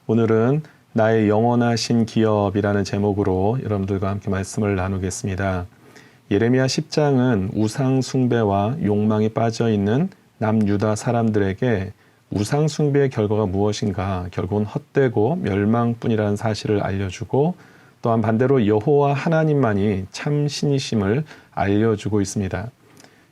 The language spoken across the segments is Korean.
오늘은 나의 영원하신 기업이라는 제목으로 여러분들과 함께 말씀을 나누겠습니다. 예레미야 10장은 우상 숭배와 욕망에 빠져 있는 남유다 사람들에게 우상 숭배의 결과가 무엇인가, 결국은 헛되고 멸망뿐이라는 사실을 알려주고, 또한 반대로 여호와 하나님만이 참 신이심을 알려주고 있습니다.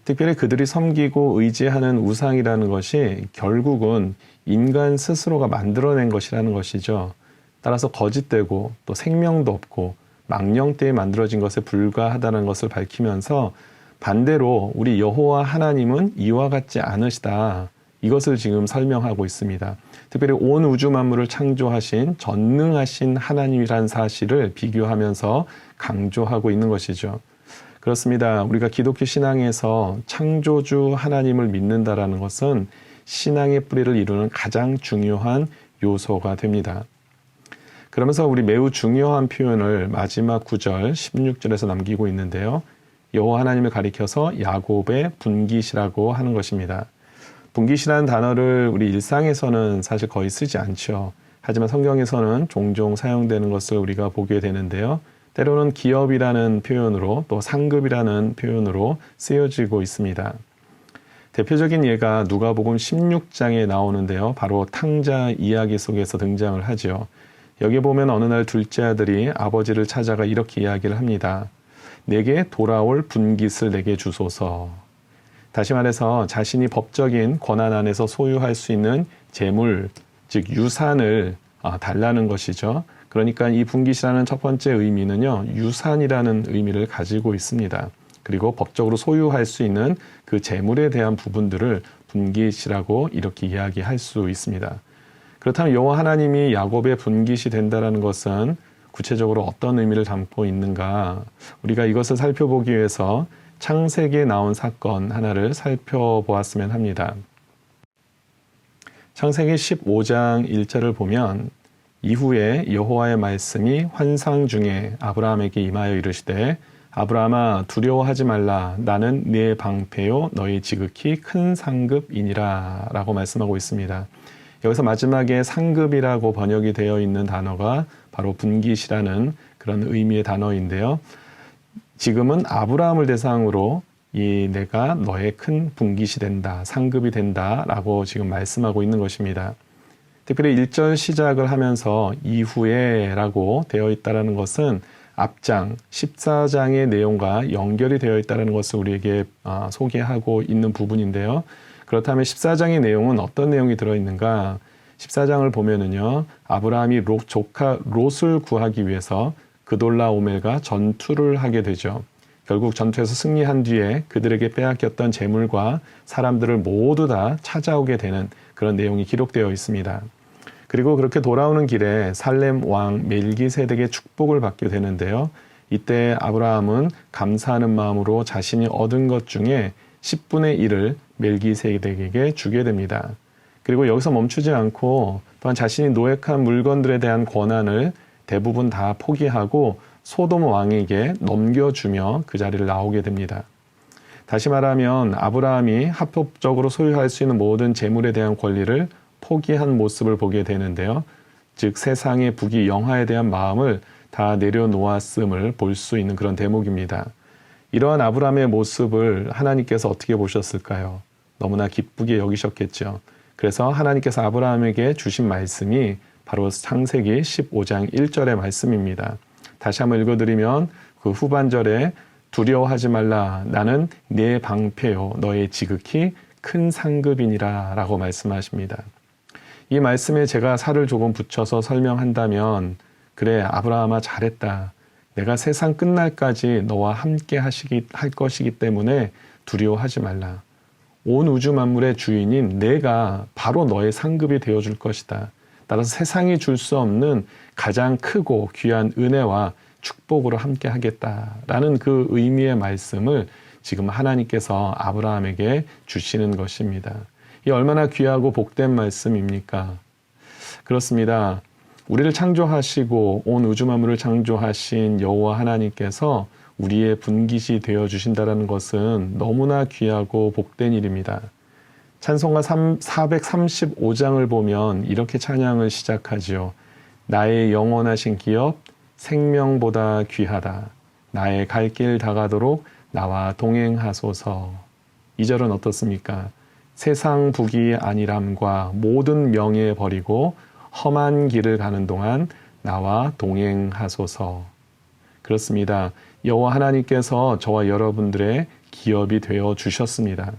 특별히 그들이 섬기고 의지하는 우상이라는 것이 결국은 인간 스스로가 만들어낸 것이라는 것이죠. 따라서 거짓되고 또 생명도 없고 망령되이 만들어진 것에 불과하다는 것을 밝히면서, 반대로 우리 여호와 하나님은 이와 같지 않으시다, 이것을 지금 설명하고 있습니다. 특별히 온 우주 만물을 창조하신 전능하신 하나님이라는 사실을 비교하면서 강조하고 있는 것이죠. 그렇습니다. 우리가 기독교 신앙에서 창조주 하나님을 믿는다라는 것은 신앙의 뿌리를 이루는 가장 중요한 요소가 됩니다. 그러면서 우리 매우 중요한 표현을 마지막 9절 16절에서 남기고 있는데요. 여호와 하나님을 가리켜서 야곱의 분깃이라고 하는 것입니다. 분깃이라는 단어를 우리 일상에서는 사실 거의 쓰지 않죠. 하지만 성경에서는 종종 사용되는 것을 우리가 보게 되는데요. 때로는 기업이라는 표현으로 또 상급이라는 표현으로 쓰여지고 있습니다. 대표적인 예가 누가복음 16장에 나오는데요. 바로 탕자 이야기 속에서 등장을 하죠. 여기 보면 어느 날 둘째 아들이 아버지를 찾아가 이렇게 이야기를 합니다. 내게 돌아올 분깃을 내게 주소서. 다시 말해서 자신이 법적인 권한 안에서 소유할 수 있는 재물, 즉 유산을 달라는 것이죠. 그러니까 이 분깃이라는 첫 번째 의미는요, 유산이라는 의미를 가지고 있습니다. 그리고 법적으로 소유할 수 있는 그 재물에 대한 부분들을 분깃이라고 이렇게 이야기할 수 있습니다. 그렇다면 여호와 하나님이 야곱의 분깃이 된다는 것은 구체적으로 어떤 의미를 담고 있는가? 우리가 이것을 살펴보기 위해서 창세기에 나온 사건 하나를 살펴보았으면 합니다. 창세기 15장 1절을 보면, 이후에 여호와의 말씀이 환상 중에 아브라함에게 임하여 이르시되, 아브라함아 두려워하지 말라, 나는 네 방패요 너희 지극히 큰 상급이니라 라고 말씀하고 있습니다. 여기서 마지막에 상급이라고 번역이 되어 있는 단어가 바로 분깃이라는 그런 의미의 단어인데요. 지금은 아브라함을 대상으로 내가 너의 큰 분깃이 된다, 상급이 된다 라고 지금 말씀하고 있는 것입니다. 특별히 1절 시작을 하면서 이후에 라고 되어 있다는 것은 앞장 14장의 내용과 연결이 되어 있다는 것을 우리에게 소개하고 있는 부분인데요. 그렇다면 14장의 내용은 어떤 내용이 들어있는가? 14장을 보면은요, 아브라함이 조카 롯을 구하기 위해서 그돌라오멜과 전투를 하게 되죠. 결국 전투에서 승리한 뒤에 그들에게 빼앗겼던 재물과 사람들을 모두 다 찾아오게 되는 그런 내용이 기록되어 있습니다. 그리고 그렇게 돌아오는 길에 살렘 왕 멜기세덱의 축복을 받게 되는데요. 이때 아브라함은 감사하는 마음으로 자신이 얻은 것 중에 10분의 1을 멜기세덱에게 주게 됩니다. 그리고 여기서 멈추지 않고 또한 자신이 노획한 물건들에 대한 권한을 대부분 다 포기하고 소돔 왕에게 넘겨주며 그 자리를 나오게 됩니다. 다시 말하면 아브라함이 합법적으로 소유할 수 있는 모든 재물에 대한 권리를 포기한 모습을 보게 되는데요. 즉 세상의 부귀 영화에 대한 마음을 다 내려놓았음을 볼 수 있는 그런 대목입니다. 이러한 아브라함의 모습을 하나님께서 어떻게 보셨을까요? 너무나 기쁘게 여기셨겠죠. 그래서 하나님께서 아브라함에게 주신 말씀이 바로 창세기 15장 1절의 말씀입니다. 다시 한번 읽어드리면 그 후반절에 두려워하지 말라, 나는 네 방패요 너의 지극히 큰 상급이니라 라고 말씀하십니다. 이 말씀에 제가 살을 조금 붙여서 설명한다면, 그래 아브라함아 잘했다. 내가 세상 끝날까지 너와 함께 할 것이기 때문에 두려워하지 말라. 온 우주 만물의 주인인 내가 바로 너의 상급이 되어줄 것이다. 따라서 세상이 줄 수 없는 가장 크고 귀한 은혜와 축복으로 함께 하겠다라는 그 의미의 말씀을 지금 하나님께서 아브라함에게 주시는 것입니다. 이 얼마나 귀하고 복된 말씀입니까? 그렇습니다. 우리를 창조하시고 온 우주 만물을 창조하신 여호와 하나님께서 우리의 분깃이 되어 주신다는 것은 너무나 귀하고 복된 일입니다. 찬송가 435장을 보면 이렇게 찬양을 시작하지요. 나의 영원하신 기업 생명보다 귀하다. 나의 갈 길 다가도록 나와 동행하소서. 2절은 어떻습니까? 세상 부귀 안일함과 모든 명예 버리고 험한 길을 가는 동안 나와 동행하소서. 그렇습니다. 여호와 하나님께서 저와 여러분들의 기업이 되어 주셨습니다.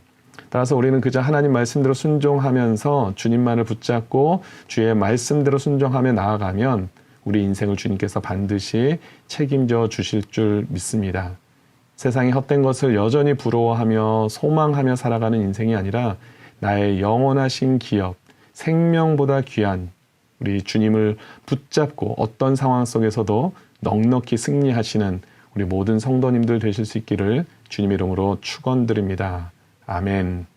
따라서 우리는 그저 하나님 말씀대로 순종하면서 주님만을 붙잡고 주의 말씀대로 순종하며 나아가면 우리 인생을 주님께서 반드시 책임져 주실 줄 믿습니다. 세상의 헛된 것을 여전히 부러워하며 소망하며 살아가는 인생이 아니라 나의 영원하신 기업, 생명보다 귀한 우리 주님을 붙잡고 어떤 상황 속에서도 넉넉히 승리하시는 우리 모든 성도님들 되실 수 있기를 주님의 이름으로 축원드립니다. 아멘.